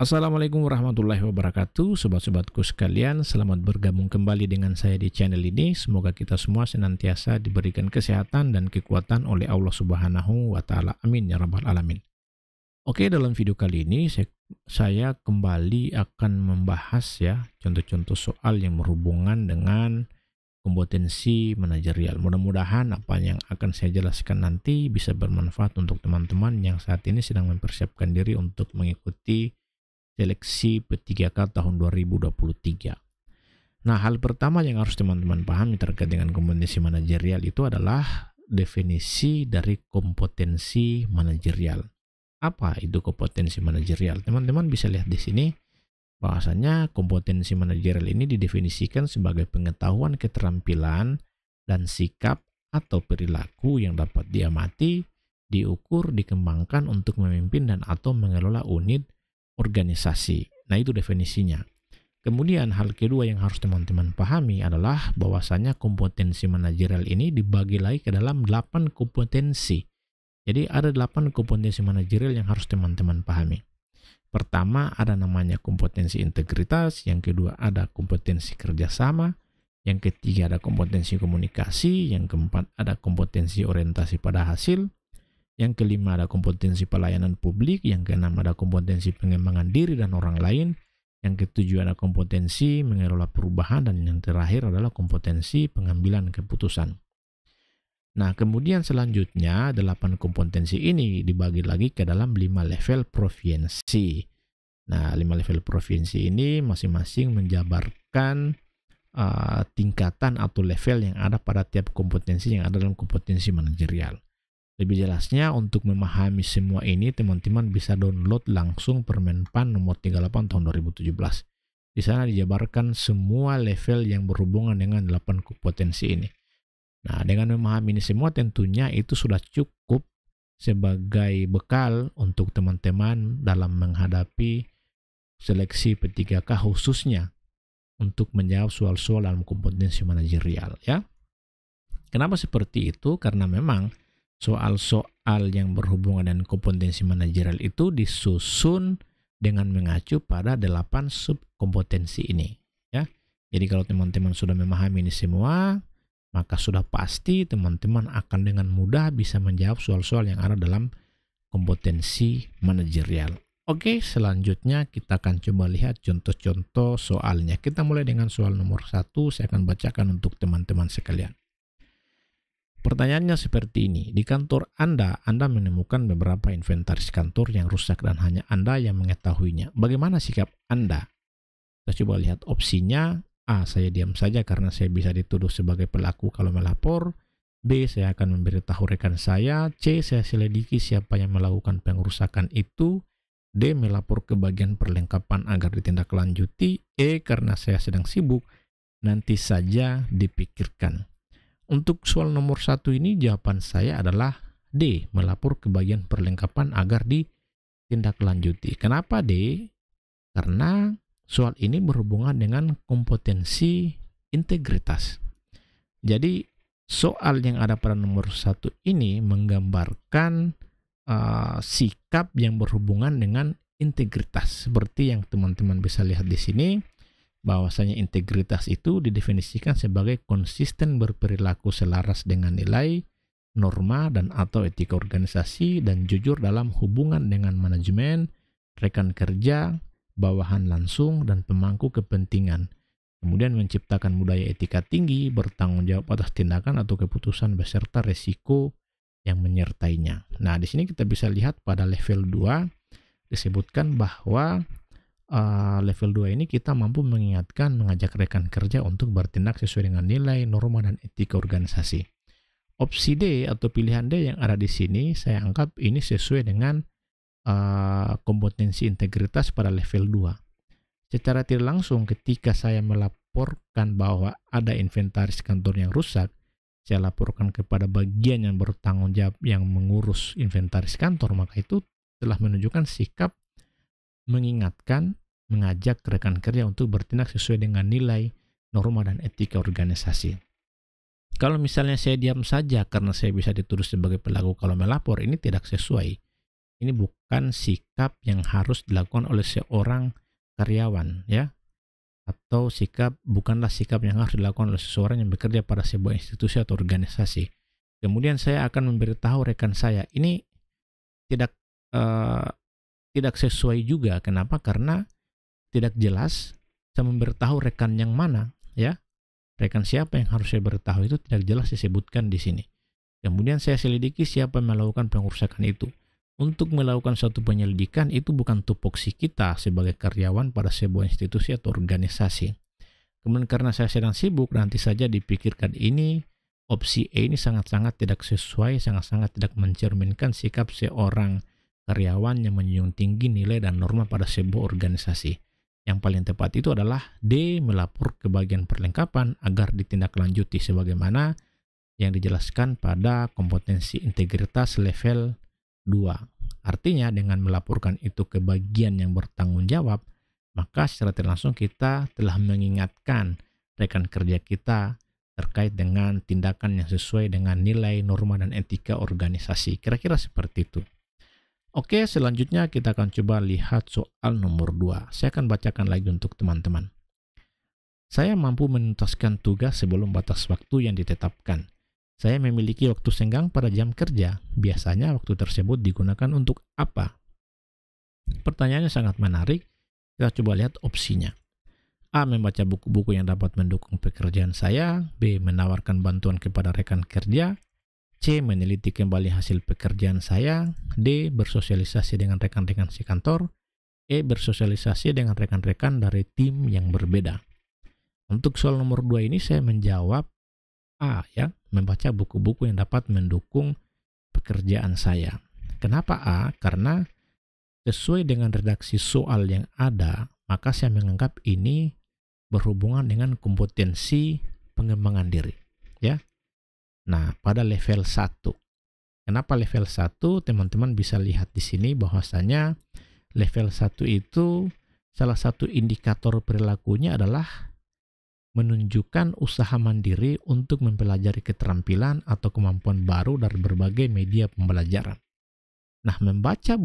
Assalamualaikum warahmatullahi wabarakatuh, sobat-sobatku sekalian. Selamat bergabung kembali dengan saya di channel ini. Semoga kita semua senantiasa diberikan kesehatan dan kekuatan oleh Allah Subhanahu wa Ta'ala. Amin ya Rabbal 'Alamin. Oke, dalam video kali ini saya kembali akan membahas ya contoh-contoh soal yang berhubungan dengan kompetensi manajerial. Mudah-mudahan apa yang akan saya jelaskan nanti bisa bermanfaat untuk teman-teman yang saat ini sedang mempersiapkan diri untuk mengikuti seleksi P3K tahun 2023. Nah, hal pertama yang harus teman-teman pahami terkait dengan kompetensi manajerial itu adalah definisi dari kompetensi manajerial. Apa itu kompetensi manajerial? Teman-teman bisa lihat di sini bahwasanya kompetensi manajerial ini didefinisikan sebagai pengetahuan, keterampilan, dan sikap atau perilaku yang dapat diamati, diukur, dikembangkan untuk memimpin dan atau mengelola unit organisasi. Nah, itu definisinya. Kemudian hal kedua yang harus teman-teman pahami adalah bahwasanya kompetensi manajerial ini dibagi lagi ke dalam 8 kompetensi. Jadi ada 8 kompetensi manajerial yang harus teman-teman pahami. Pertama ada namanya kompetensi integritas, yang kedua ada kompetensi kerjasama, yang ketiga ada kompetensi komunikasi, yang keempat ada kompetensi orientasi pada hasil, yang kelima ada kompetensi pelayanan publik, yang keenam ada kompetensi pengembangan diri dan orang lain, yang ketujuh ada kompetensi mengelola perubahan, dan yang terakhir adalah kompetensi pengambilan keputusan. Nah, kemudian selanjutnya 8 kompetensi ini dibagi lagi ke dalam 5 level provinsi. Nah, 5 level provinsi ini masing-masing menjabarkan tingkatan atau level yang ada pada tiap kompetensi yang ada dalam kompetensi manajerial. Lebih jelasnya, untuk memahami semua ini, teman-teman bisa download langsung Permenpan nomor 38 tahun 2017. Di sana dijabarkan semua level yang berhubungan dengan 8 kompetensi ini. Nah, dengan memahami ini semua tentunya itu sudah cukup sebagai bekal untuk teman-teman dalam menghadapi seleksi P3K khususnya untuk menjawab soal-soal dalam kompetensi manajerial ya. Kenapa seperti itu? Karena memang soal-soal yang berhubungan dengan kompetensi manajerial itu disusun dengan mengacu pada 8 subkompetensi ini ya. Jadi kalau teman-teman sudah memahami ini semua, maka sudah pasti teman-teman akan dengan mudah bisa menjawab soal-soal yang ada dalam kompetensi manajerial. Oke, selanjutnya kita akan coba lihat contoh-contoh soalnya. Kita mulai dengan soal nomor 1, saya akan bacakan untuk teman-teman sekalian. Pertanyaannya seperti ini. Di kantor Anda menemukan beberapa inventaris kantor yang rusak dan hanya Anda yang mengetahuinya. Bagaimana sikap Anda? Kita coba lihat opsinya. A. Saya diam saja karena saya bisa dituduh sebagai pelaku kalau melapor. B. Saya akan memberitahu rekan saya. C. Saya selidiki siapa yang melakukan pengerusakan itu. D. Melapor ke bagian perlengkapan agar ditindaklanjuti. E. Karena saya sedang sibuk. Nanti saja dipikirkan. Untuk soal nomor 1 ini jawaban saya adalah D. Melapor ke bagian perlengkapan agar ditindaklanjuti. Kenapa D? Karena soal ini berhubungan dengan kompetensi integritas. Jadi soal yang ada pada nomor 1 ini menggambarkan sikap yang berhubungan dengan integritas. Seperti yang teman-teman bisa lihat di sini, bahwasanya integritas itu didefinisikan sebagai konsisten berperilaku selaras dengan nilai, norma, dan atau etika organisasi, dan jujur dalam hubungan dengan manajemen, rekan kerja, bawahan langsung, dan pemangku kepentingan. Kemudian menciptakan budaya etika tinggi, bertanggung jawab atas tindakan atau keputusan beserta resiko yang menyertainya. Nah, di sini kita bisa lihat pada level 2 disebutkan bahwa level 2 ini kita mampu mengingatkan, mengajak rekan kerja untuk bertindak sesuai dengan nilai, norma, dan etika organisasi. Opsi D atau pilihan D yang ada di sini, saya anggap ini sesuai dengan kompetensi integritas pada level 2. Secara tidak langsung ketika saya melaporkan bahwa ada inventaris kantor yang rusak, saya laporkan kepada bagian yang bertanggung jawab yang mengurus inventaris kantor, maka itu telah menunjukkan sikap mengingatkan, mengajak rekan kerja untuk bertindak sesuai dengan nilai, norma, dan etika organisasi. Kalau misalnya saya diam saja karena saya bisa dituduh sebagai pelaku kalau melapor, ini tidak sesuai. ini bukan sikap yang harus dilakukan oleh seorang karyawan, ya, atau bukanlah sikap yang harus dilakukan oleh seseorang yang bekerja pada sebuah institusi atau organisasi. Kemudian saya akan memberitahu rekan saya, ini tidak eh, tidak sesuai juga. Kenapa? Karena tidak jelas saya memberitahu rekan yang mana, ya. Rekan siapa yang harus saya beritahu itu tidak jelas disebutkan di sini. Kemudian saya selidiki siapa yang melakukan pengerusakan itu. Untuk melakukan suatu penyelidikan itu bukan tupoksi kita sebagai karyawan pada sebuah institusi atau organisasi. Kemudian karena saya sedang sibuk, nanti saja dipikirkan ini, opsi E ini sangat-sangat tidak sesuai, sangat-sangat tidak mencerminkan sikap seorang karyawan yang menjunjung tinggi nilai dan norma pada sebuah organisasi. Yang paling tepat itu adalah D, melapor ke bagian perlengkapan agar ditindaklanjuti sebagaimana yang dijelaskan pada kompetensi integritas level 2. Artinya dengan melaporkan itu ke bagian yang bertanggung jawab, maka secara tidak langsung kita telah mengingatkan rekan kerja kita terkait dengan tindakan yang sesuai dengan nilai, norma, dan etika organisasi. Kira-kira seperti itu. Oke, selanjutnya kita akan coba lihat soal nomor 2. Saya akan bacakan lagi untuk teman-teman. Saya mampu menuntaskan tugas sebelum batas waktu yang ditetapkan. Saya memiliki waktu senggang pada jam kerja. Biasanya waktu tersebut digunakan untuk apa? Pertanyaannya sangat menarik. Kita coba lihat opsinya. A. Membaca buku-buku yang dapat mendukung pekerjaan saya. B. Menawarkan bantuan kepada rekan kerja. C. Meneliti kembali hasil pekerjaan saya. D. Bersosialisasi dengan rekan-rekan sekantor. E. Bersosialisasi dengan rekan-rekan dari tim yang berbeda. Untuk soal nomor 2 ini saya menjawab A, ya, membaca buku-buku yang dapat mendukung pekerjaan saya. Kenapa A? Karena sesuai dengan redaksi soal yang ada, maka saya menganggap ini berhubungan dengan kompetensi pengembangan diri, ya. Nah, pada level 1. Kenapa level 1? Teman-teman bisa lihat di sini bahwasanya level 1 itu salah satu indikator perilakunya adalah menunjukkan usaha mandiri untuk mempelajari keterampilan atau kemampuan baru dari berbagai media pembelajaran. Nah, membaca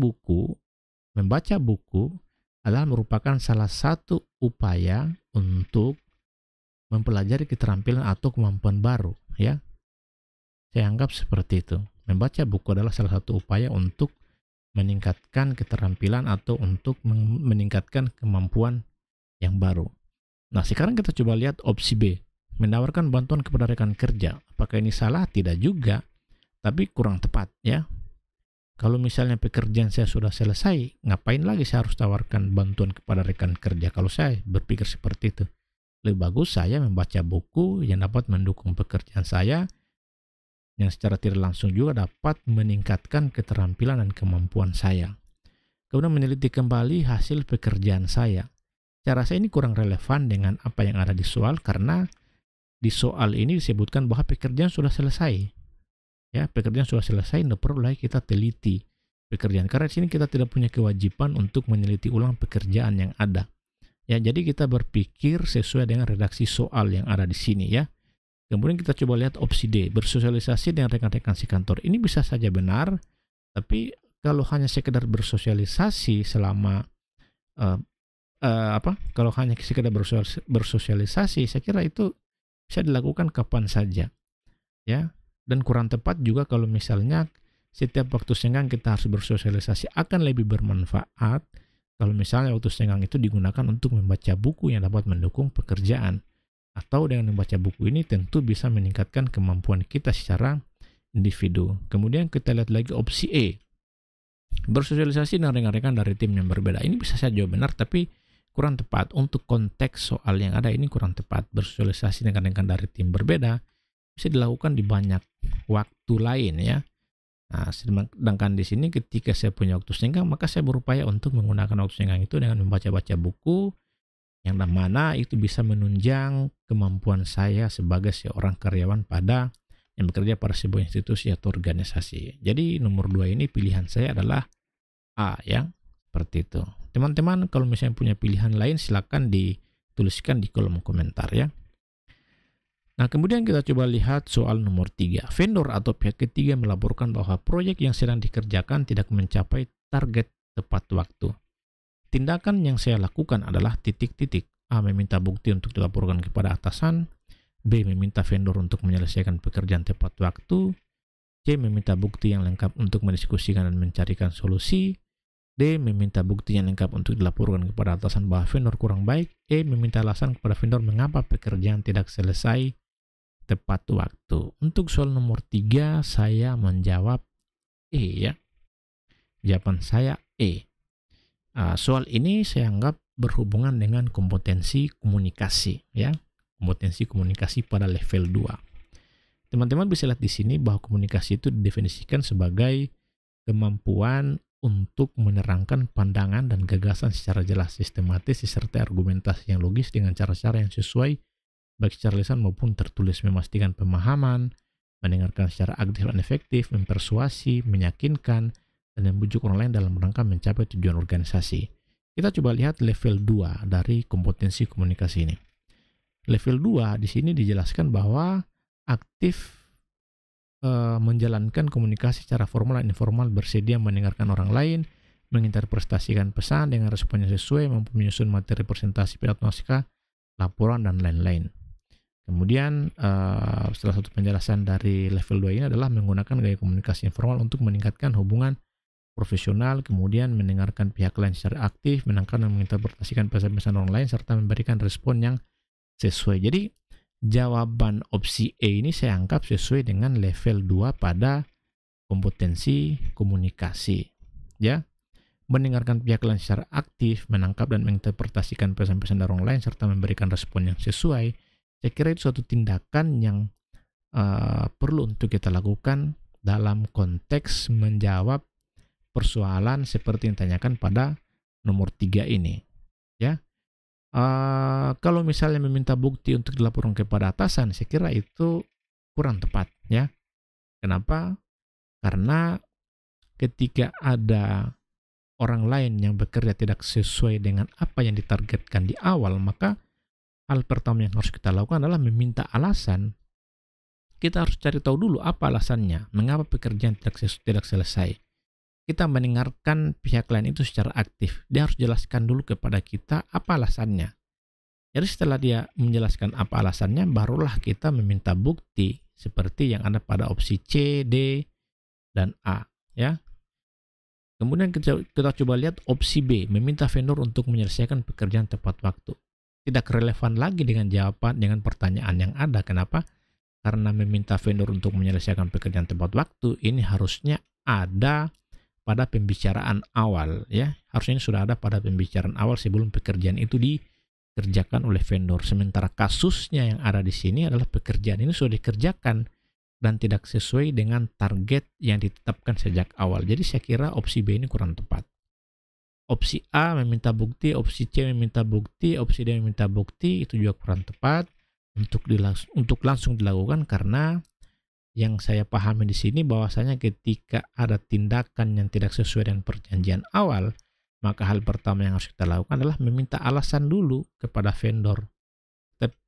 buku adalah merupakan salah satu upaya untuk mempelajari keterampilan atau kemampuan baru, ya. Saya anggap seperti itu. Membaca buku adalah salah satu upaya untuk meningkatkan keterampilan atau untuk meningkatkan kemampuan yang baru. Nah, sekarang kita coba lihat opsi B. Menawarkan bantuan kepada rekan kerja. Apakah ini salah? Tidak juga, tapi kurang tepat, ya. Kalau misalnya pekerjaan saya sudah selesai, ngapain lagi saya harus tawarkan bantuan kepada rekan kerja? Kalau saya berpikir seperti itu, lebih bagus saya membaca buku yang dapat mendukung pekerjaan saya, yang secara tidak langsung juga dapat meningkatkan keterampilan dan kemampuan saya. Kemudian meneliti kembali hasil pekerjaan saya. Saya rasa ini kurang relevan dengan apa yang ada di soal, karena di soal ini disebutkan bahwa pekerjaan sudah selesai. Ya, pekerjaan sudah selesai, tidak perlu lagi kita teliti pekerjaan. Karena di sini kita tidak punya kewajiban untuk meneliti ulang pekerjaan yang ada. Ya, jadi kita berpikir sesuai dengan redaksi soal yang ada di sini, ya. Kemudian kita coba lihat opsi D, bersosialisasi dengan rekan-rekan sekantor. Ini bisa saja benar, tapi kalau hanya sekedar bersosialisasi selama kalau hanya sekedar bersosialisasi, saya kira itu bisa dilakukan kapan saja, ya. Dan kurang tepat juga kalau misalnya setiap waktu senggang kita harus bersosialisasi. Akan lebih bermanfaat kalau misalnya waktu senggang itu digunakan untuk membaca buku yang dapat mendukung pekerjaan. Atau dengan membaca buku ini tentu bisa meningkatkan kemampuan kita secara individu. Kemudian kita lihat lagi opsi E, bersosialisasi dengan rekan-rekan dari tim yang berbeda. Ini bisa saja benar, tapi kurang tepat. Untuk konteks soal yang ada ini kurang tepat. Bersosialisasi dengan rekan dari tim berbeda bisa dilakukan di banyak waktu lain, ya. Nah, sedangkan di sini ketika saya punya waktu senggang, maka saya berupaya untuk menggunakan waktu senggang itu dengan membaca-baca buku yang mana itu bisa menunjang kemampuan saya sebagai seorang karyawan yang bekerja pada sebuah institusi atau organisasi. Jadi nomor 2 ini pilihan saya adalah A, ya. Seperti itu. Teman-teman, kalau misalnya punya pilihan lain, silakan dituliskan di kolom komentar, ya. Nah, kemudian kita coba lihat soal nomor 3. Vendor atau pihak ketiga melaporkan bahwa proyek yang sedang dikerjakan tidak mencapai target tepat waktu. Tindakan yang saya lakukan adalah titik-titik. A. Meminta bukti untuk dilaporkan kepada atasan. B. Meminta vendor untuk menyelesaikan pekerjaan tepat waktu. C. Meminta bukti yang lengkap untuk mendiskusikan dan mencarikan solusi. D. Meminta bukti yang lengkap untuk dilaporkan kepada atasan bahwa vendor kurang baik. E. Meminta alasan kepada vendor mengapa pekerjaan tidak selesai tepat waktu. Untuk soal nomor 3, saya menjawab E, ya. Jawaban saya E. Soal ini saya anggap berhubungan dengan kompetensi komunikasi, ya. Kompetensi komunikasi pada level 2. Teman-teman bisa lihat di sini bahwa komunikasi itu didefinisikan sebagai kemampuan untuk menerangkan pandangan dan gagasan secara jelas, sistematis, disertai argumentasi yang logis dengan cara-cara yang sesuai baik secara lisan maupun tertulis, memastikan pemahaman, mendengarkan secara aktif dan efektif, mempersuasi, meyakinkan, dan membujuk orang lain dalam rangka mencapai tujuan organisasi. Kita coba lihat level 2 dari kompetensi komunikasi ini. Level 2 di sini dijelaskan bahwa aktif menjalankan komunikasi secara formal dan informal, bersedia mendengarkan orang lain, menginterpretasikan pesan dengan respon yang sesuai, mampu menyusun materi presentasi, pidato, naskah, laporan, dan lain-lain. Kemudian salah satu penjelasan dari level 2 ini adalah menggunakan gaya komunikasi informal untuk meningkatkan hubungan profesional, kemudian mendengarkan pihak lain secara aktif, menangkap dan menginterpretasikan pesan-pesan orang lain, serta memberikan respon yang sesuai. Jadi jawaban opsi E ini saya anggap sesuai dengan level 2 pada kompetensi komunikasi, ya. Mendengarkan pihak lain secara aktif, menangkap dan menginterpretasikan pesan-pesan dari orang lain, serta memberikan respon yang sesuai. Saya kira itu suatu tindakan yang perlu untuk kita lakukan dalam konteks menjawab persoalan seperti yang ditanyakan pada nomor 3 ini, ya. Kalau misalnya meminta bukti untuk dilaporkan kepada atasan, saya kira itu kurang tepat, ya. Kenapa? Karena ketika ada orang lain yang bekerja tidak sesuai dengan apa yang ditargetkan di awal, maka hal pertama yang harus kita lakukan adalah meminta alasan. Kita harus cari tahu dulu apa alasannya, mengapa pekerjaan tidak selesai. Kita mendengarkan pihak lain itu secara aktif. Dia harus jelaskan dulu kepada kita apa alasannya. Jadi setelah dia menjelaskan apa alasannya, barulah kita meminta bukti seperti yang ada pada opsi C, D, dan A, ya. Kemudian kita coba lihat opsi B, meminta vendor untuk menyelesaikan pekerjaan tepat waktu. Tidak relevan lagi dengan jawaban, dengan pertanyaan yang ada. Kenapa? Karena meminta vendor untuk menyelesaikan pekerjaan tepat waktu, ini harusnya ada pada pembicaraan awal, ya. Harusnya sudah ada pada pembicaraan awal sebelum pekerjaan itu dikerjakan oleh vendor. Sementara kasusnya yang ada di sini adalah pekerjaan ini sudah dikerjakan dan tidak sesuai dengan target yang ditetapkan sejak awal. Jadi saya kira opsi B ini kurang tepat. Opsi A meminta bukti, opsi C meminta bukti, opsi D meminta bukti, itu juga kurang tepat untuk langsung dilakukan, karena yang saya pahami di sini bahwasanya ketika ada tindakan yang tidak sesuai dengan perjanjian awal, maka hal pertama yang harus kita lakukan adalah meminta alasan dulu kepada vendor.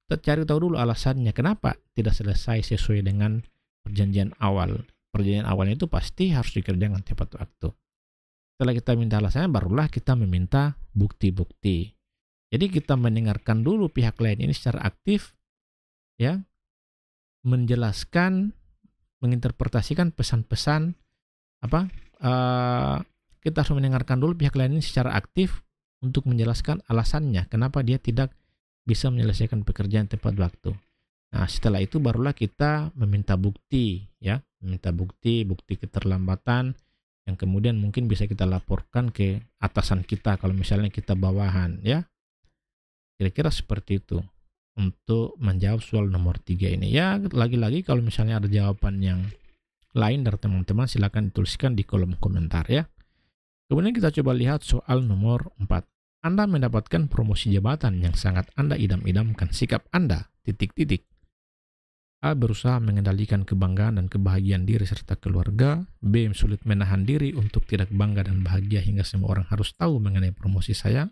Cari tahu dulu alasannya kenapa tidak selesai sesuai dengan perjanjian awal. Perjanjian awalnya itu pasti harus dikerjakan tepat waktu. Setelah kita minta alasannya, barulah kita meminta bukti-bukti. Jadi kita mendengarkan dulu pihak lain ini secara aktif, ya, menjelaskan, menginterpretasikan pesan-pesan kita harus mendengarkan dulu pihak lain ini secara aktif untuk menjelaskan alasannya kenapa dia tidak bisa menyelesaikan pekerjaan tepat waktu. Nah, setelah itu barulah kita meminta bukti, ya, meminta bukti keterlambatan yang kemudian mungkin bisa kita laporkan ke atasan kita kalau misalnya kita bawahan, ya. Kira-kira seperti itu untuk menjawab soal nomor 3 ini. Ya, lagi-lagi kalau misalnya ada jawaban yang lain dari teman-teman, silakan dituliskan di kolom komentar, ya. Kemudian kita coba lihat soal nomor 4. Anda mendapatkan promosi jabatan yang sangat Anda idam-idamkan. Sikap Anda, titik-titik. A. Berusaha mengendalikan kebanggaan dan kebahagiaan diri serta keluarga. B. Sulit menahan diri untuk tidak bangga dan bahagia hingga semua orang harus tahu mengenai promosi saya.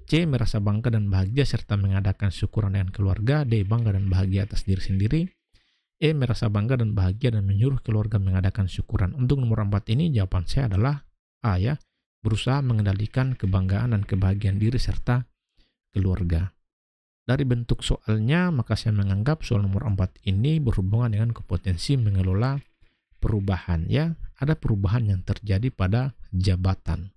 C. Merasa bangga dan bahagia serta mengadakan syukuran dengan keluarga. D. Bangga dan bahagia atas diri sendiri. E. Merasa bangga dan bahagia dan menyuruh keluarga mengadakan syukuran. Untuk nomor 4 ini jawaban saya adalah A ya, berusaha mengendalikan kebanggaan dan kebahagiaan diri serta keluarga. Dari bentuk soalnya, maka saya menganggap soal nomor 4 ini berhubungan dengan kompetensi mengelola perubahan ya. Ada perubahan yang terjadi pada jabatan.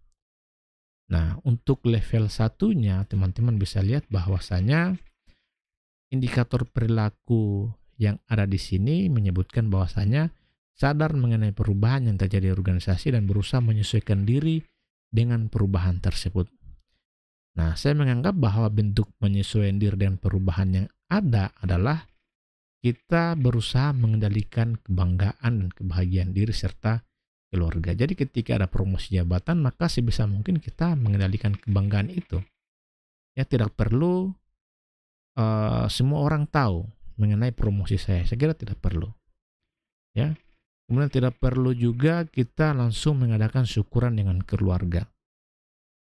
Nah, untuk level satunya, teman-teman bisa lihat bahwasanya indikator perilaku yang ada di sini menyebutkan bahwasanya sadar mengenai perubahan yang terjadi di organisasi dan berusaha menyesuaikan diri dengan perubahan tersebut. Nah, saya menganggap bahwa bentuk penyesuaian diri dengan perubahan yang ada adalah kita berusaha mengendalikan kebanggaan dan kebahagiaan diri serta keluarga. Jadi ketika ada promosi jabatan, maka sebisa mungkin kita mengendalikan kebanggaan itu. Ya, tidak perlu semua orang tahu mengenai promosi saya. Saya kira tidak perlu. Ya. Kemudian tidak perlu juga kita langsung mengadakan syukuran dengan keluarga.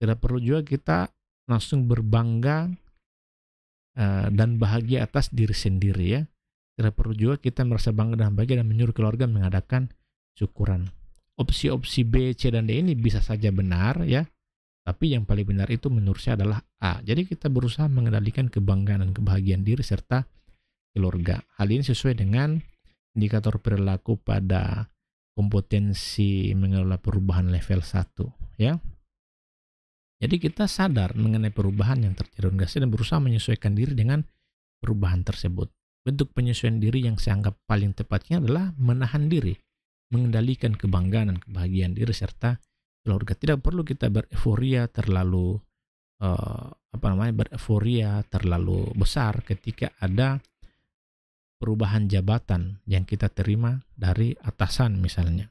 Tidak perlu juga kita langsung berbangga dan bahagia atas diri sendiri ya. Tidak perlu juga kita merasa bangga dan bahagia dan menyuruh keluarga mengadakan syukuran. Opsi-opsi B, C, dan D ini bisa saja benar ya, tapi yang paling benar itu menurut saya adalah A. Jadi kita berusaha mengendalikan kebanggaan dan kebahagiaan diri serta keluarga. Hal ini sesuai dengan indikator perilaku pada kompetensi mengelola perubahan level 1 ya. Jadi kita sadar mengenai perubahan yang terjadi di organisasi dan berusaha menyesuaikan diri dengan perubahan tersebut. Bentuk penyesuaian diri yang saya anggap paling tepatnya adalah menahan diri, mengendalikan kebanggaan dan kebahagiaan diri serta keluarga. Tidak perlu kita bereforia terlalu bereforia terlalu besar ketika ada perubahan jabatan yang kita terima dari atasan misalnya.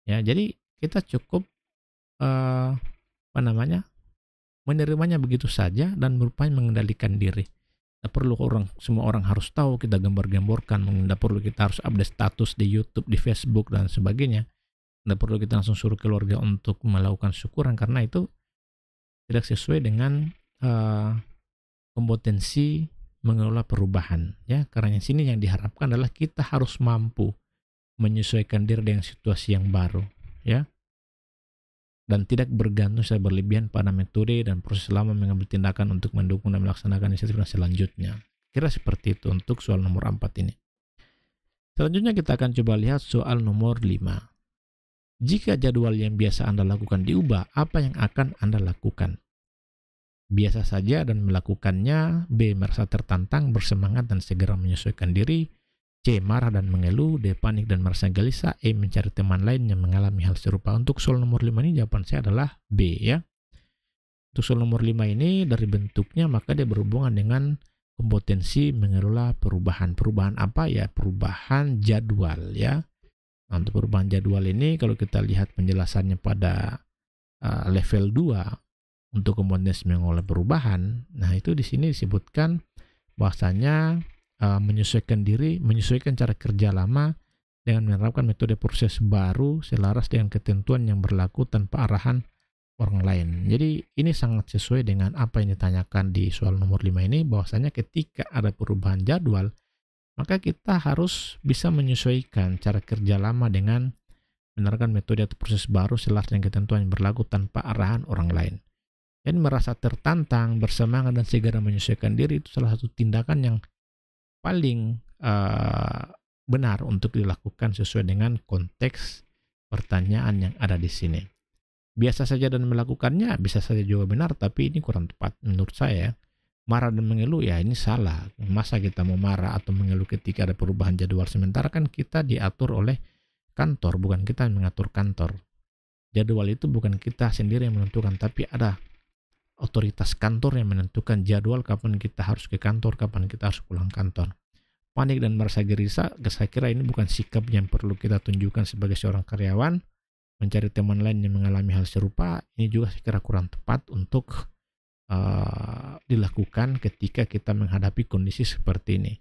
Ya, jadi kita cukup menerimanya begitu saja dan berupaya mengendalikan diri. Tidak perlu semua orang harus tahu kita gambar-gamborkan, tidak perlu kita harus update status di YouTube, di Facebook dan sebagainya. Tidak perlu kita langsung suruh keluarga untuk melakukan syukuran karena itu tidak sesuai dengan kompetensi mengelola perubahan ya. Karena di sini yang diharapkan adalah kita harus mampu menyesuaikan diri dengan situasi yang baru ya, dan tidak bergantung secara berlebihan pada metode dan proses lama mengambil tindakan untuk mendukung dan melaksanakan inisiatif selanjutnya. Kira seperti itu untuk soal nomor 4 ini. Selanjutnya kita akan coba lihat soal nomor 5. Jika jadwal yang biasa Anda lakukan diubah, apa yang akan Anda lakukan? Biasa saja dan melakukannya. B. Merasa tertantang, bersemangat dan segera menyesuaikan diri. C. Marah dan mengeluh. D. Panik dan merasa gelisah. E. Mencari teman lain yang mengalami hal serupa. Untuk soal nomor 5 ini jawaban saya adalah B ya. Untuk soal nomor 5 ini dari bentuknya maka dia berhubungan dengan kompetensi mengelola perubahan. Perubahan apa ya? Perubahan jadwal ya. Nah, untuk perubahan jadwal ini kalau kita lihat penjelasannya pada level 2 untuk kompetensi mengelola perubahan, nah itu di sini disebutkan bahwasanya menyesuaikan diri, menyesuaikan cara kerja lama dengan menerapkan metode proses baru selaras dengan ketentuan yang berlaku tanpa arahan orang lain. Jadi ini sangat sesuai dengan apa yang ditanyakan di soal nomor 5 ini, bahwasanya ketika ada perubahan jadwal, maka kita harus bisa menyesuaikan cara kerja lama dengan menerapkan metode atau proses baru selaras dengan ketentuan yang berlaku tanpa arahan orang lain. Dan merasa tertantang, bersemangat dan segera menyesuaikan diri itu salah satu tindakan yang paling benar untuk dilakukan sesuai dengan konteks pertanyaan yang ada di sini. Biasa saja dan melakukannya bisa saja juga benar, tapi ini kurang tepat menurut saya. Marah dan mengeluh ya ini salah. Masa kita mau marah atau mengeluh ketika ada perubahan jadwal, sementara kan kita diatur oleh kantor, bukan kita yang mengatur kantor. Jadwal itu bukan kita sendiri yang menentukan, tapi ada otoritas kantor yang menentukan jadwal kapan kita harus ke kantor, kapan kita harus pulang kantor. Panik dan merasa gelisah, saya kira ini bukan sikap yang perlu kita tunjukkan sebagai seorang karyawan. Mencari teman lain yang mengalami hal serupa, ini juga saya kira kurang tepat untuk dilakukan ketika kita menghadapi kondisi seperti ini.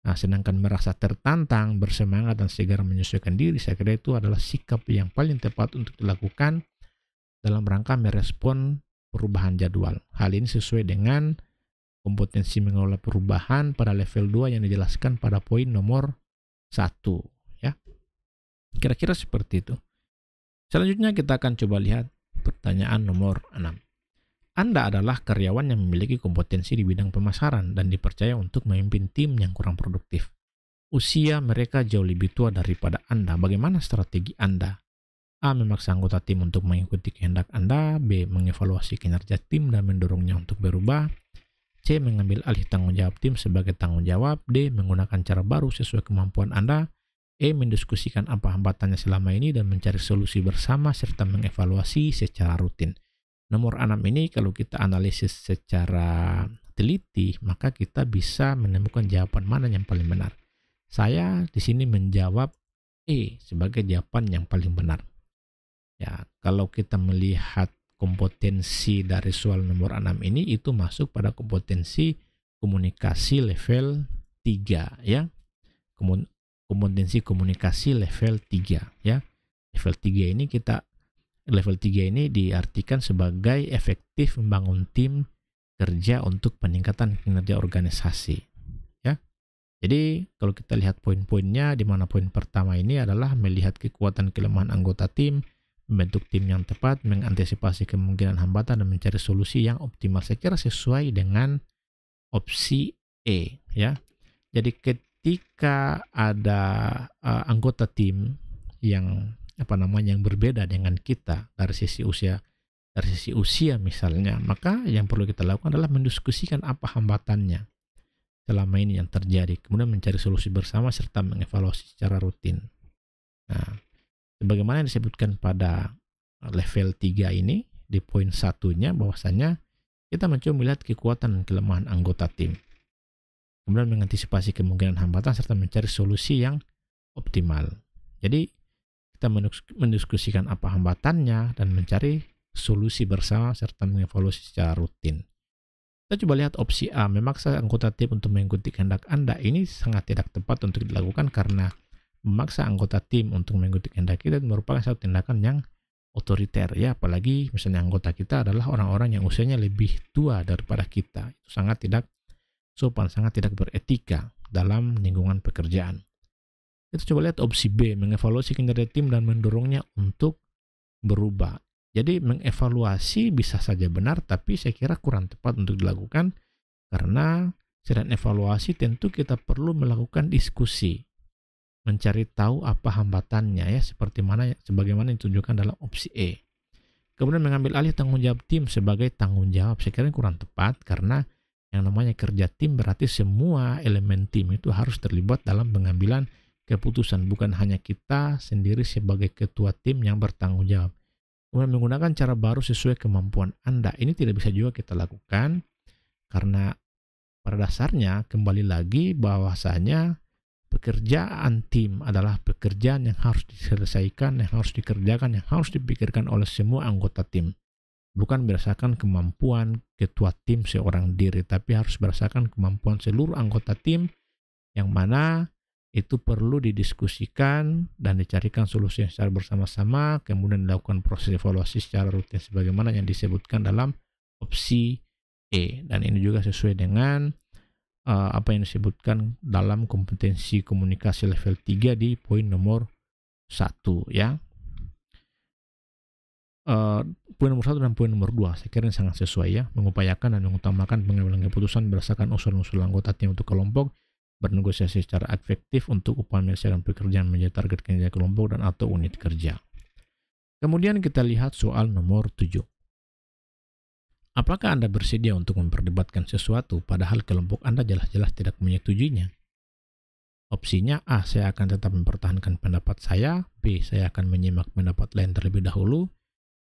Nah, sedangkan merasa tertantang, bersemangat dan segera menyesuaikan diri, saya kira itu adalah sikap yang paling tepat untuk dilakukan dalam rangka merespon perubahan jadwal. Hal ini sesuai dengan kompetensi mengelola perubahan pada level 2 yang dijelaskan pada poin nomor 1 ya. Kira-kira seperti itu. Selanjutnya kita akan coba lihat pertanyaan nomor 6. Anda adalah karyawan yang memiliki kompetensi di bidang pemasaran dan dipercaya untuk memimpin tim yang kurang produktif. Usia mereka jauh lebih tua daripada Anda. Bagaimana strategi Anda? A. Memaksa anggota tim untuk mengikuti kehendak Anda. B. Mengevaluasi kinerja tim dan mendorongnya untuk berubah. C. Mengambil alih tanggung jawab tim sebagai tanggung jawab. D. Menggunakan cara baru sesuai kemampuan Anda. E. Mendiskusikan apa hambatannya selama ini dan mencari solusi bersama serta mengevaluasi secara rutin. Nomor 6 ini kalau kita analisis secara teliti, maka kita bisa menemukan jawaban mana yang paling benar. Saya di sini menjawab E sebagai jawaban yang paling benar. Ya, kalau kita melihat kompetensi dari soal nomor 6 ini itu masuk pada kompetensi komunikasi level 3 ya. Kompetensi komunikasi level 3 ya. Level 3 ini diartikan sebagai efektif membangun tim kerja untuk peningkatan kinerja organisasi ya. Jadi kalau kita lihat poin-poinnya, di mana poin pertama ini adalah melihat kekuatan kelemahan anggota tim, membentuk tim yang tepat, mengantisipasi kemungkinan hambatan dan mencari solusi yang optimal. Saya kira sesuai dengan opsi E ya. Jadi ketika ada anggota tim yang yang berbeda dengan kita dari sisi usia misalnya, maka yang perlu kita lakukan adalah mendiskusikan apa hambatannya selama ini yang terjadi, kemudian mencari solusi bersama serta mengevaluasi secara rutin. Nah, sebagaimana yang disebutkan pada level 3 ini di poin satunya, bahwasanya kita mencoba melihat kekuatan dan kelemahan anggota tim, kemudian mengantisipasi kemungkinan hambatan serta mencari solusi yang optimal. Jadi kita mendiskusikan apa hambatannya dan mencari solusi bersama serta mengevaluasi secara rutin. Kita coba lihat opsi A, memaksa anggota tim untuk mengikuti kehendak Anda. Ini sangat tidak tepat untuk dilakukan karena memaksa anggota tim untuk mengikuti kehendak kita merupakan satu tindakan yang otoriter ya, apalagi misalnya anggota kita adalah orang-orang yang usianya lebih tua daripada kita. Itu sangat tidak sopan, sangat tidak beretika dalam lingkungan pekerjaan. Kita coba lihat opsi B, mengevaluasi kinerja tim dan mendorongnya untuk berubah. Jadi mengevaluasi bisa saja benar, tapi saya kira kurang tepat untuk dilakukan karena selain evaluasi tentu kita perlu melakukan diskusi, mencari tahu apa hambatannya ya, sebagaimana ditunjukkan dalam opsi E. Kemudian mengambil alih tanggung jawab tim sebagai tanggung jawab, saya kira kurang tepat karena yang namanya kerja tim berarti semua elemen tim itu harus terlibat dalam pengambilan keputusan, bukan hanya kita sendiri sebagai ketua tim yang bertanggung jawab. Kemudian menggunakan cara baru sesuai kemampuan Anda. Ini tidak bisa juga kita lakukan karena pada dasarnya kembali lagi bahwasanya pekerjaan tim adalah pekerjaan yang harus diselesaikan, yang harus dikerjakan, yang harus dipikirkan oleh semua anggota tim. Bukan berdasarkan kemampuan ketua tim seorang diri, tapi harus berdasarkan kemampuan seluruh anggota tim yang mana itu perlu didiskusikan dan dicarikan solusi secara bersama-sama, kemudian dilakukan proses evaluasi secara rutin sebagaimana yang disebutkan dalam opsi E. Dan ini juga sesuai dengan apa yang disebutkan dalam kompetensi komunikasi level 3 di poin nomor 1 ya. Poin nomor 1 dan poin nomor 2 saya kira ini sangat sesuai ya, mengupayakan dan mengutamakan pengambilan keputusan berdasarkan usul-usul anggota tim untuk kelompok, bernegosiasi secara efektif untuk upaya menyelesaikan pekerjaan menjadi target kinerja kelompok dan atau unit kerja. Kemudian kita lihat soal nomor 7. Apakah Anda bersedia untuk memperdebatkan sesuatu padahal kelompok Anda jelas-jelas tidak menyetujuinya? Opsinya A, saya akan tetap mempertahankan pendapat saya. B, saya akan menyimak pendapat lain terlebih dahulu.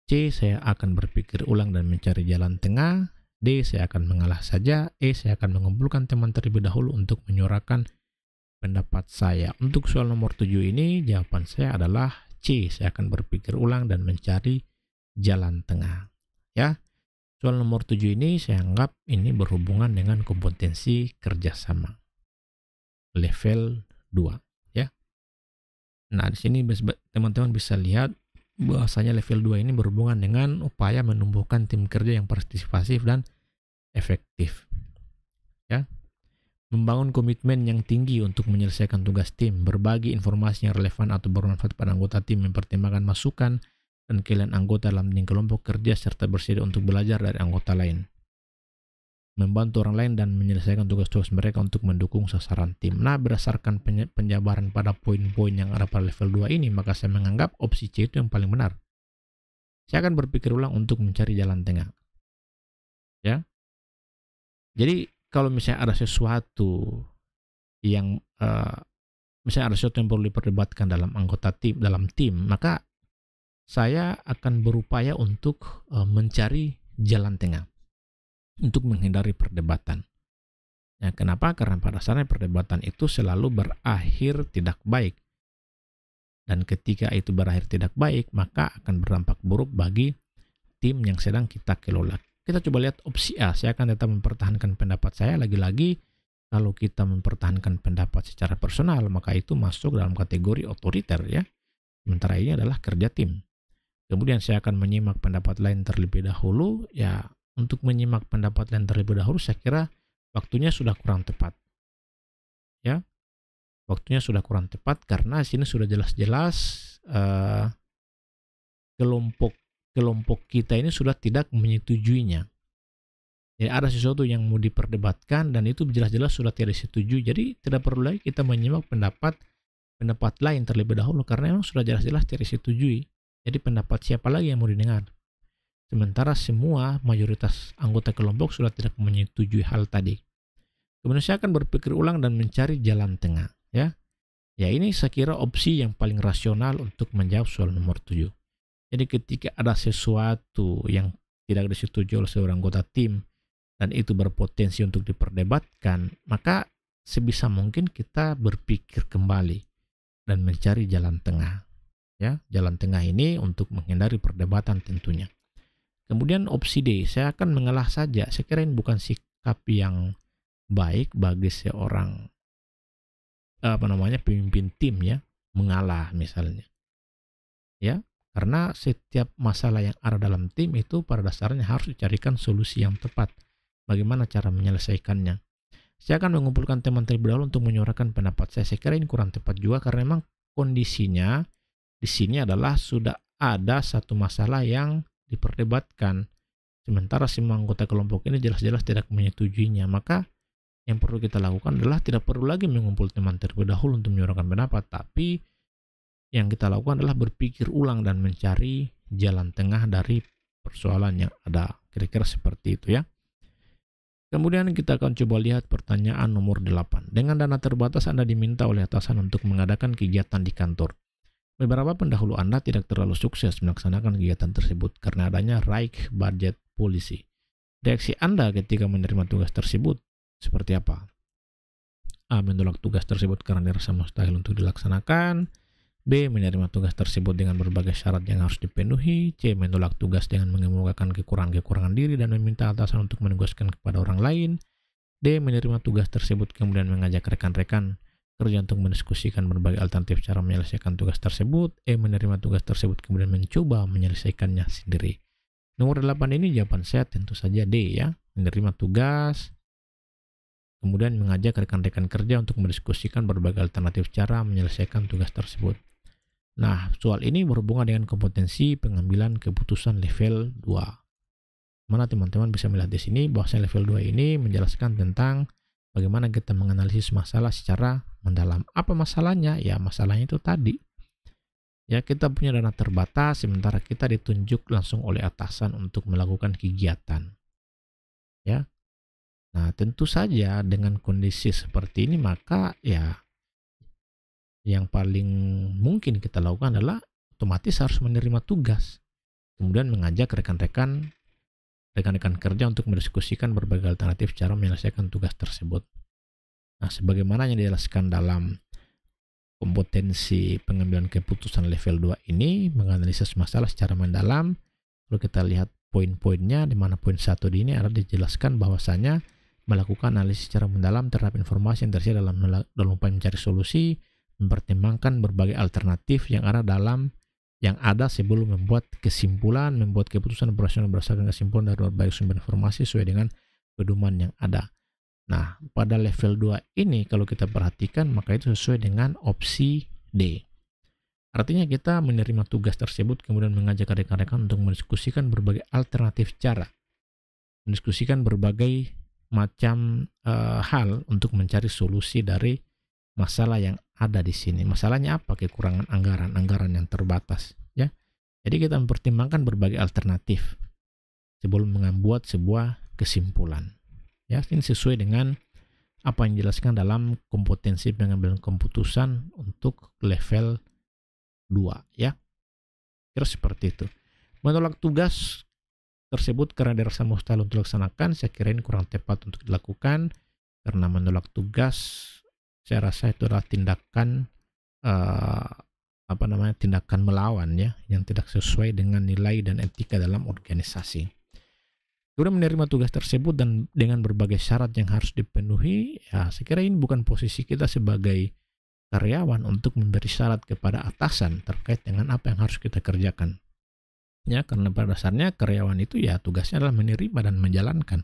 C, saya akan berpikir ulang dan mencari jalan tengah. D, saya akan mengalah saja. E, saya akan mengumpulkan teman terlebih dahulu untuk menyuarakan pendapat saya. Untuk soal nomor 7 ini, jawaban saya adalah C, saya akan berpikir ulang dan mencari jalan tengah. Ya, soal nomor 7 ini saya anggap ini berhubungan dengan kompetensi kerjasama level 2. Ya. Nah, di sini teman-teman bisa lihat bahwasanya level 2 ini berhubungan dengan upaya menumbuhkan tim kerja yang partisipatif dan efektif. Ya. Membangun komitmen yang tinggi untuk menyelesaikan tugas tim, berbagi informasi yang relevan atau bermanfaat pada anggota tim, mempertimbangkan masukan dan kalian anggota dalam kelompok kerja serta bersedia untuk belajar dari anggota lain, membantu orang lain dan menyelesaikan tugas-tugas mereka untuk mendukung sasaran tim. Nah, berdasarkan penjabaran pada poin-poin yang ada pada level 2 ini, maka saya menganggap opsi C itu yang paling benar. Saya akan berpikir ulang untuk mencari jalan tengah. Ya. Jadi, kalau misalnya ada sesuatu yang misalnya ada sesuatu yang perlu diperdebatkan dalam anggota tim, dalam tim, maka saya akan berupaya untuk mencari jalan tengah untuk menghindari perdebatan. Ya, kenapa? Karena pada dasarnya perdebatan itu selalu berakhir tidak baik. Dan ketika itu berakhir tidak baik, maka akan berdampak buruk bagi tim yang sedang kita kelola. Kita coba lihat opsi A. Saya akan tetap mempertahankan pendapat saya. Lagi-lagi, kalau kita mempertahankan pendapat secara personal, maka itu masuk dalam kategori otoriter, ya. Sementara ini adalah kerja tim. Kemudian saya akan menyimak pendapat lain terlebih dahulu. Ya, untuk menyimak pendapat lain terlebih dahulu, saya kira waktunya sudah kurang tepat. Ya, waktunya sudah kurang tepat karena sini sudah jelas-jelas kelompok kita ini sudah tidak menyetujuinya. Jadi ada sesuatu yang mau diperdebatkan dan itu jelas-jelas sudah tidak disetujui. Jadi tidak perlu lagi kita menyimak pendapat lain terlebih dahulu karena memang sudah jelas-jelas tidak disetujui. Jadi pendapat siapa lagi yang mau didengar? Sementara semua mayoritas anggota kelompok sudah tidak menyetujui hal tadi. Kemudian saya akan berpikir ulang dan mencari jalan tengah. Ya, ini saya kira opsi yang paling rasional untuk menjawab soal nomor 7. Jadi ketika ada sesuatu yang tidak disetujui oleh seorang anggota tim dan itu berpotensi untuk diperdebatkan, maka sebisa mungkin kita berpikir kembali dan mencari jalan tengah. Ya, jalan tengah ini untuk menghindari perdebatan tentunya. Kemudian opsi D, saya akan mengalah saja. Saya kira ini bukan sikap yang baik bagi seorang pemimpin tim, ya, mengalah misalnya. Ya, karena setiap masalah yang ada dalam tim itu pada dasarnya harus dicarikan solusi yang tepat. Bagaimana cara menyelesaikannya? Saya akan mengumpulkan teman terlebih dahulu untuk menyuarakan pendapat saya. Saya kira ini kurang tepat juga karena memang kondisinya di sini adalah sudah ada satu masalah yang diperdebatkan, sementara semua anggota kelompok ini jelas-jelas tidak menyetujuinya. Maka yang perlu kita lakukan adalah tidak perlu lagi mengumpul teman terlebih dahulu untuk menyuarakan pendapat, tapi yang kita lakukan adalah berpikir ulang dan mencari jalan tengah dari persoalan yang ada. Kira-kira seperti itu, ya. Kemudian kita akan coba lihat pertanyaan nomor 8. Dengan dana terbatas Anda diminta oleh atasan untuk mengadakan kegiatan di kantor. Beberapa pendahulu Anda tidak terlalu sukses melaksanakan kegiatan tersebut karena adanya Reich Budget Policy. Reaksi Anda ketika menerima tugas tersebut seperti apa? A. Menolak tugas tersebut karena dirasa mustahil untuk dilaksanakan. B. Menerima tugas tersebut dengan berbagai syarat yang harus dipenuhi. C. Menolak tugas dengan mengemukakan kekurangan-kekurangan diri dan meminta atasan untuk menugaskan kepada orang lain. D. Menerima tugas tersebut kemudian mengajak rekan-rekan kerja untuk mendiskusikan berbagai alternatif cara menyelesaikan tugas tersebut. E. Menerima tugas tersebut kemudian mencoba menyelesaikannya sendiri. Nomor 8 ini jawaban saya tentu saja D, ya. Menerima tugas kemudian mengajak rekan-rekan kerja untuk mendiskusikan berbagai alternatif cara menyelesaikan tugas tersebut. Nah, soal ini berhubungan dengan kompetensi pengambilan keputusan level 2. Mana teman-teman bisa melihat di sini bahwa level 2 ini menjelaskan tentang bagaimana kita menganalisis masalah secara mendalam. Apa masalahnya? Ya, masalahnya itu tadi. Ya, kita punya dana terbatas, sementara kita ditunjuk langsung oleh atasan untuk melakukan kegiatan. Ya. Nah, tentu saja dengan kondisi seperti ini, maka ya, yang paling mungkin kita lakukan adalah otomatis harus menerima tugas. Kemudian mengajak rekan-rekan kerja untuk mendiskusikan berbagai alternatif cara menyelesaikan tugas tersebut. Nah, sebagaimana yang dijelaskan dalam kompetensi pengambilan keputusan level 2 ini, menganalisis masalah secara mendalam. Kalau kita lihat poin-poinnya, di mana poin 1 ini adalah dijelaskan bahwasanya melakukan analisis secara mendalam terhadap informasi yang tersedia dalam upaya mencari solusi, mempertimbangkan berbagai alternatif yang ada sebelum membuat kesimpulan, membuat keputusan operasional berdasarkan kesimpulan dari berbagai sumber informasi sesuai dengan pedoman yang ada. Nah, pada level 2 ini kalau kita perhatikan maka itu sesuai dengan opsi D. Artinya kita menerima tugas tersebut kemudian mengajak rekan-rekan untuk mendiskusikan berbagai alternatif cara, mendiskusikan berbagai macam hal untuk mencari solusi dari masalah yang ada di sini. Masalahnya apa? Kekurangan anggaran yang terbatas, ya. Jadi kita mempertimbangkan berbagai alternatif sebelum membuat sebuah kesimpulan. Ya, ini sesuai dengan apa yang dijelaskan dalam kompetensi pengambilan keputusan untuk level 2, ya. Kira seperti itu. Menolak tugas tersebut karena dirasa mustahil untuk dilaksanakan, saya kira ini kurang tepat untuk dilakukan, karena menolak tugas saya rasa itu adalah tindakan tindakan melawan, ya, yang tidak sesuai dengan nilai dan etika dalam organisasi. Kemudian menerima tugas tersebut dan dengan berbagai syarat yang harus dipenuhi, ya saya kira ini bukan posisi kita sebagai karyawan untuk memberi syarat kepada atasan terkait dengan apa yang harus kita kerjakan. Ya, karena pada dasarnya karyawan itu ya tugasnya adalah menerima dan menjalankan.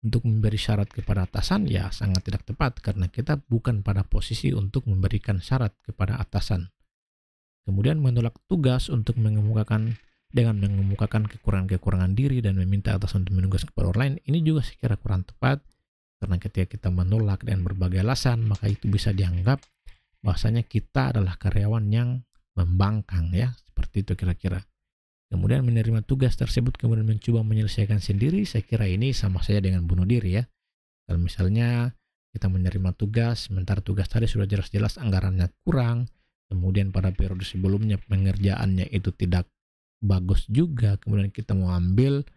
Untuk memberi syarat kepada atasan ya sangat tidak tepat, karena kita bukan pada posisi untuk memberikan syarat kepada atasan. Kemudian menolak tugas untuk mengemukakan kekurangan-kekurangan diri dan meminta atasan untuk menugas kepada orang lain, ini juga saya kira kurang tepat, karena ketika kita menolak dengan berbagai alasan, maka itu bisa dianggap bahwasanya kita adalah karyawan yang membangkang, ya, seperti itu kira-kira. Kemudian menerima tugas tersebut kemudian mencoba menyelesaikan sendiri, saya kira ini sama saja dengan bunuh diri, ya. Kalau misalnya kita menerima tugas, sementara tugas tadi sudah jelas-jelas anggarannya kurang, kemudian pada periode sebelumnya pengerjaannya itu tidak bagus juga, kemudian kita mau ambil,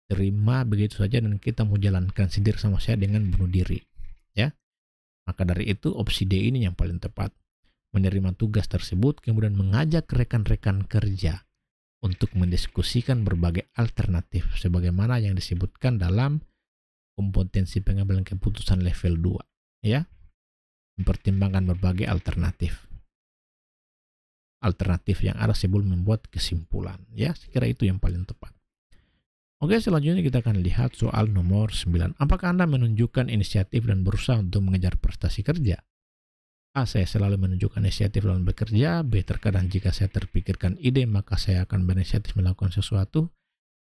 terima begitu saja dan kita mau jalankan sendiri, sama saya dengan bunuh diri, ya. Maka dari itu opsi D ini yang paling tepat. Menerima tugas tersebut kemudian mengajak rekan-rekan kerja untuk mendiskusikan berbagai alternatif sebagaimana yang disebutkan dalam kompetensi pengambilan keputusan level 2, ya. Mempertimbangkan berbagai alternatif yang ada sebelum membuat kesimpulan, ya. Saya kira itu yang paling tepat. Oke, selanjutnya kita akan lihat soal nomor 9. Apakah Anda menunjukkan inisiatif dan berusaha untuk mengejar prestasi kerja? A. Saya selalu menunjukkan inisiatif dalam bekerja. B. Terkadang jika saya terpikirkan ide, maka saya akan berinisiatif melakukan sesuatu.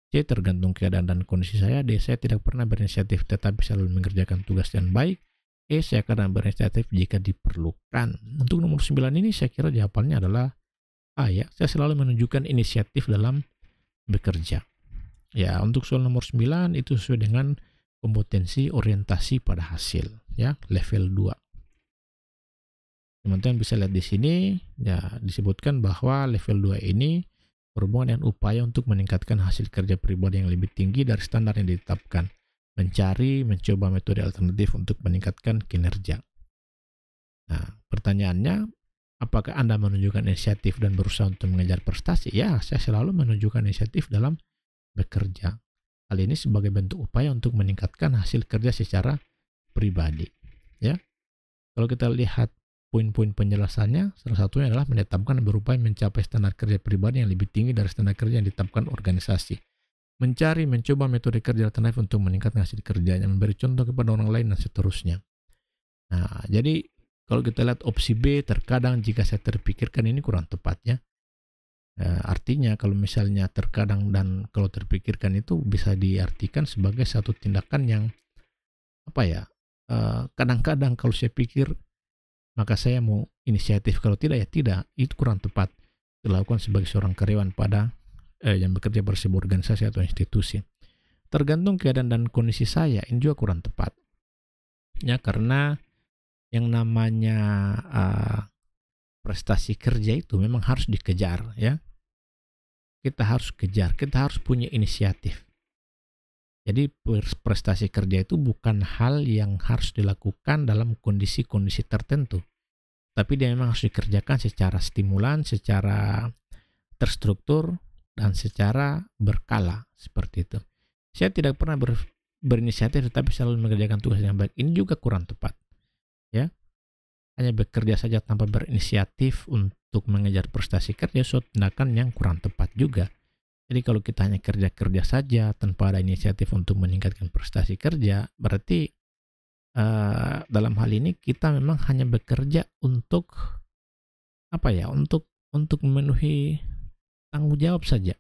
C. Tergantung keadaan dan kondisi saya. D. Saya tidak pernah berinisiatif tetapi selalu mengerjakan tugas yang baik. E. Saya kadang berinisiatif jika diperlukan. Untuk nomor 9 ini saya kira jawabannya adalah A, ya. Saya selalu menunjukkan inisiatif dalam bekerja. Ya, untuk soal nomor 9 itu sesuai dengan kompetensi orientasi pada hasil, ya, level 2. Teman-teman bisa lihat di sini, ya, disebutkan bahwa level 2 ini berhubungan dengan upaya untuk meningkatkan hasil kerja pribadi yang lebih tinggi dari standar yang ditetapkan, mencoba metode alternatif untuk meningkatkan kinerja. Nah, pertanyaannya, apakah Anda menunjukkan inisiatif dan berusaha untuk mengejar prestasi? Ya, saya selalu menunjukkan inisiatif dalam bekerja. Hal ini sebagai bentuk upaya untuk meningkatkan hasil kerja secara pribadi, ya. Kalau kita lihat poin-poin penjelasannya, salah satunya adalah menetapkan dan berupaya mencapai standar kerja pribadi yang lebih tinggi dari standar kerja yang ditetapkan organisasi. Mencoba metode kerja alternatif untuk meningkatkan hasil kerjanya, memberi contoh kepada orang lain, dan seterusnya. Nah, jadi kalau kita lihat opsi B, terkadang jika saya terpikirkan, ini kurang tepatnya. Artinya kalau misalnya terkadang dan kalau terpikirkan itu bisa diartikan sebagai satu tindakan yang kadang-kadang kalau saya pikir maka saya mau inisiatif, kalau tidak ya tidak. Itu kurang tepat dilakukan sebagai seorang karyawan pada yang bekerja pada sebuah organisasi atau institusi. Tergantung keadaan dan kondisi saya, ini juga kurang tepat, ya, karena yang namanya prestasi kerja itu memang harus dikejar, ya. Kita harus kejar, kita harus punya inisiatif. Jadi prestasi kerja itu bukan hal yang harus dilakukan dalam kondisi-kondisi tertentu, tapi dia memang harus dikerjakan secara stimulan, secara terstruktur, dan secara berkala, seperti itu. Saya tidak pernah berinisiatif tetapi selalu mengerjakan tugas yang baik. Ini juga kurang tepat, ya. Hanya bekerja saja tanpa berinisiatif untuk mengejar prestasi kerja, suatu tindakan yang kurang tepat juga. Jadi kalau kita hanya kerja-kerja saja tanpa ada inisiatif untuk meningkatkan prestasi kerja, berarti dalam hal ini kita memang hanya bekerja untuk apa ya, untuk memenuhi tanggung jawab saja,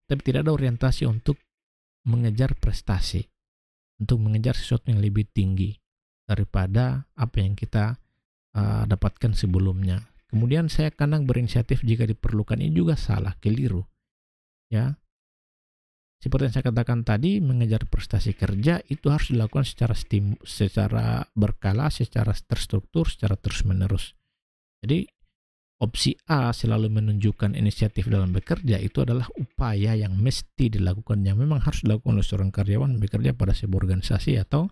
tapi tidak ada orientasi untuk mengejar prestasi, untuk mengejar sesuatu yang lebih tinggi daripada apa yang kita dapatkan sebelumnya. Kemudian saya kadang berinisiatif jika diperlukan, ini juga salah, keliru, ya. Seperti yang saya katakan tadi, mengejar prestasi kerja itu harus dilakukan secara berkala, secara terstruktur, secara terus-menerus. Jadi opsi A selalu menunjukkan inisiatif dalam bekerja, itu adalah upaya yang mesti dilakukan, yang memang harus dilakukan oleh seorang karyawan bekerja pada sebuah organisasi atau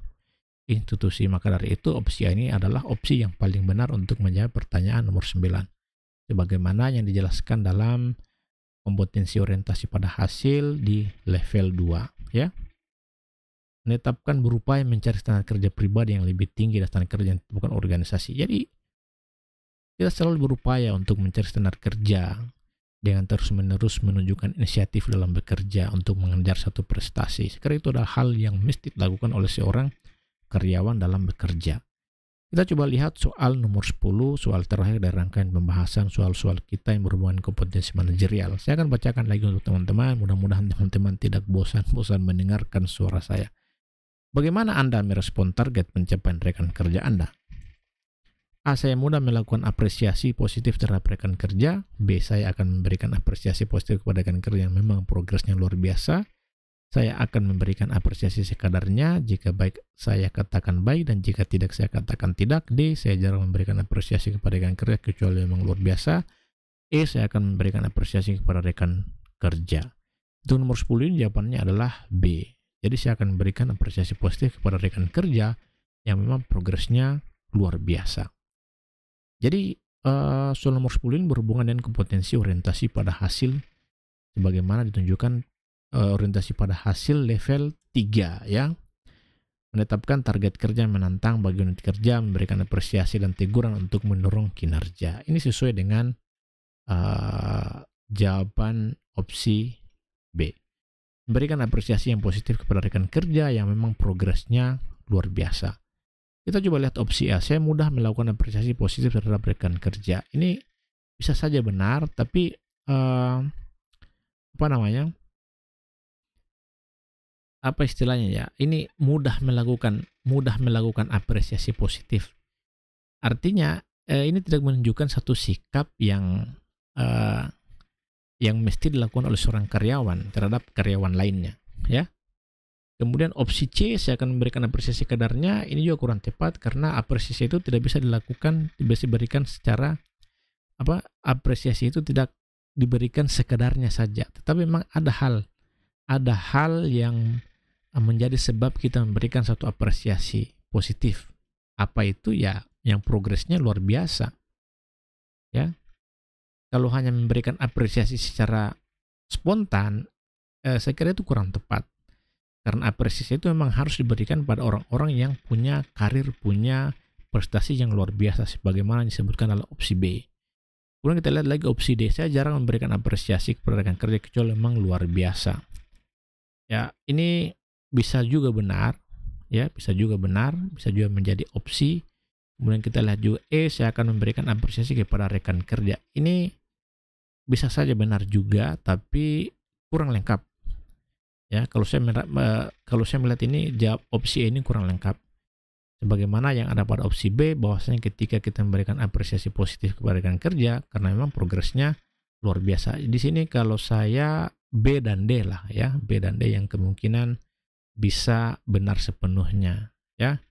institusi. Maka dari itu opsi A ini adalah opsi yang paling benar untuk menjawab pertanyaan nomor 9. Sebagaimana yang dijelaskan dalam kompetensi orientasi pada hasil di level 2, ya. Menetapkan berupaya mencari standar kerja pribadi yang lebih tinggi dari standar kerja yang bukan organisasi. Jadi kita selalu berupaya untuk mencari standar kerja dengan terus-menerus menunjukkan inisiatif dalam bekerja untuk mengejar satu prestasi. Sekiranya itu adalah hal yang mesti dilakukan oleh seorang karyawan dalam bekerja. Kita coba lihat soal nomor 10, soal terakhir dari rangkaian pembahasan soal-soal kita yang berhubungan kompetensi manajerial. Saya akan bacakan lagi untuk teman-teman, mudah-mudahan teman-teman tidak bosan-bosan mendengarkan suara saya. Bagaimana Anda merespon target pencapaian rekan kerja Anda? A. Saya mudah melakukan apresiasi positif terhadap rekan kerja. B. Saya akan memberikan apresiasi positif kepada rekan kerja yang memang progresnya luar biasa. Saya akan memberikan apresiasi sekadarnya. Jika baik, saya katakan baik, dan jika tidak, saya katakan tidak. D. Saya jarang memberikan apresiasi kepada rekan kerja kecuali memang luar biasa. E. Saya akan memberikan apresiasi kepada rekan kerja. Untuk nomor 10 ini jawabannya adalah B. Jadi saya akan memberikan apresiasi positif kepada rekan kerja yang memang progresnya luar biasa. Jadi soal nomor 10 ini berhubungan dengan kompetensi orientasi pada hasil sebagaimana ditunjukkan orientasi pada hasil level 3, ya. Menetapkan target kerja yang menantang bagi unit kerja, memberikan apresiasi dan teguran untuk mendorong kinerja. Ini sesuai dengan jawaban opsi B. Memberikan apresiasi yang positif kepada rekan kerja yang memang progresnya luar biasa. Kita coba lihat opsi A. Saya mudah melakukan apresiasi positif terhadap rekan kerja. Ini bisa saja benar, tapi apa istilahnya ya? Ini mudah melakukan apresiasi positif. Artinya ini tidak menunjukkan satu sikap yang mesti dilakukan oleh seorang karyawan terhadap karyawan lainnya, ya. Kemudian opsi C, saya akan memberikan apresiasi kadarnya. Ini juga kurang tepat karena apresiasi itu tidak bisa diberikan secara apresiasi itu tidak diberikan sekadarnya saja, tetapi memang ada hal yang menjadi sebab kita memberikan satu apresiasi positif. Apa itu? Ya, yang progresnya luar biasa, ya. Kalau hanya memberikan apresiasi secara spontan, saya kira itu kurang tepat. Karena apresiasi itu memang harus diberikan pada orang-orang yang punya karir, punya prestasi yang luar biasa, sebagaimana disebutkan dalam opsi B. Kemudian kita lihat lagi opsi D. Saya jarang memberikan apresiasi kepada rekan kerja kecuali memang luar biasa. Ya, ini bisa juga benar, ya, bisa juga menjadi opsi. Kemudian kita lihat juga E. Saya akan memberikan apresiasi kepada rekan kerja. Ini bisa saja benar juga, tapi kurang lengkap. Ya, kalau saya melihat ini, jawab opsi E ini kurang lengkap. Sebagaimana yang ada pada opsi B, bahwasanya ketika kita memberikan apresiasi positif kepada rekan kerja, karena memang progresnya luar biasa. Di sini kalau saya B dan D lah, ya, B dan D yang kemungkinan bisa benar sepenuhnya, ya.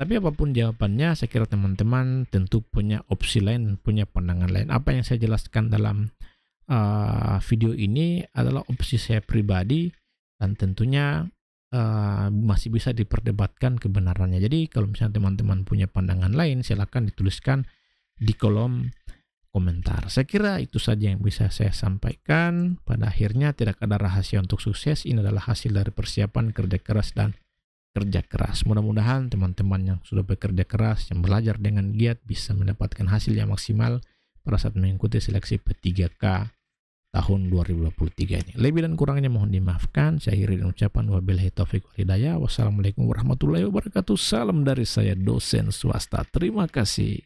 Tapi apapun jawabannya, saya kira teman-teman tentu punya opsi lain, punya pandangan lain. Apa yang saya jelaskan dalam video ini adalah opsi saya pribadi, dan tentunya masih bisa diperdebatkan kebenarannya. Jadi kalau misalnya teman-teman punya pandangan lain, silakan dituliskan di kolom komentar. Saya kira itu saja yang bisa saya sampaikan. Pada akhirnya tidak ada rahasia untuk sukses. Ini adalah hasil dari persiapan, kerja keras, dan kerja keras. Mudah-mudahan teman-teman yang sudah bekerja keras, yang belajar dengan giat, bisa mendapatkan hasil yang maksimal pada saat mengikuti seleksi P3K tahun 2023 ini. Lebih dan kurangnya mohon dimaafkan. Saya akhiri dengan ucapan wabillahi taufiq wal hidayah. Wassalamualaikum warahmatullahi wabarakatuh. Salam dari saya, dosen swasta. Terima kasih.